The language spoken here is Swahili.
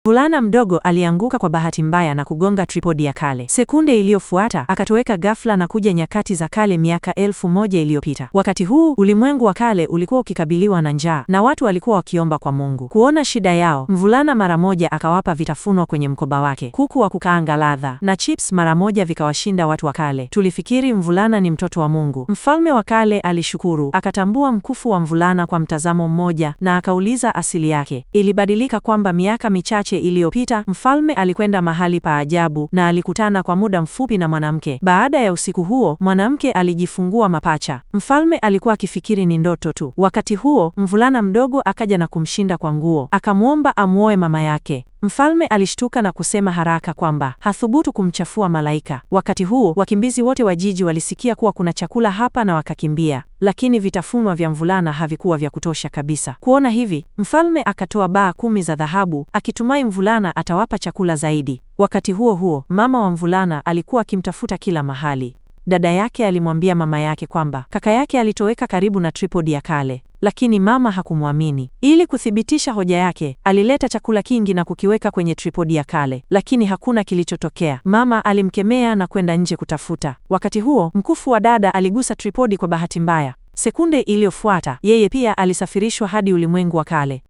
Mvulana mdogo alianguka kwa bahati mbaya na kugonga tripodi ya kale. Sekunde iliyofuata akatoweka ghafla na kuja nyakati za kale miaka 1000 iliyopita. Wakati huu ulimwengu wa kale ulikuwa ukikabiliwa na njaa na watu walikuwa wakiomba kwa Mungu. Kuona shida yao, mvulana mara moja akawapa vitafunwa kwenye mkoba wake. Kuku wa kukaanga ladha na chips mara moja vikawashinda watu wa kale. Tulifikiri mvulana ni mtoto wa Mungu. Mfalme wa kale alishukuru, akatambua mkufu wa mvulana kwa mtazamo mmoja na akauliza asili yake. Ilibadilika kwamba miaka michache iliyopita mfalme alikwenda mahali pa ajabu na alikutana kwa muda mfupi na mwanamke. Baada ya usiku huo, mwanamke alijifungua mapacha. Mfalme alikuwa akifikiri ni ndoto tu. Wakati huo, mvulana mdogo akaja na kumshinda kwa nguo. Akamwomba amuoe mama yake. Mfalme alishtuka na kusema haraka kwamba hathubutu kumchafua malaika. Wakati huo, wakimbizi wote wa jiji walisikia kuwa kuna chakula hapa na wakakimbia, lakini vitafunwa vya mvulana havikuwa vya kutosha kabisa. Kuona hivi, mfalme akatoa baa 10 za dhahabu, akitumai mvulana atawapa chakula zaidi. Wakati huo huo, mama wa mvulana alikuwa akimtafuta kila mahali. Dada yake alimwambia mama yake kwamba kaka yake alitoweka karibu na tripodi ya kale, lakini mama hakumwamini. Ili kuthibitisha hoja yake, alileta chakula kingi na kukiweka kwenye tripodi ya kale, lakini hakuna kilichotokea. Mama alimkemea na kwenda nje kutafuta. Wakati huo, mkufu wa dada aligusa tripodi kwa bahati mbaya. Sekunde iliyofuata, yeye pia alisafirishwa hadi ulimwengu wa kale.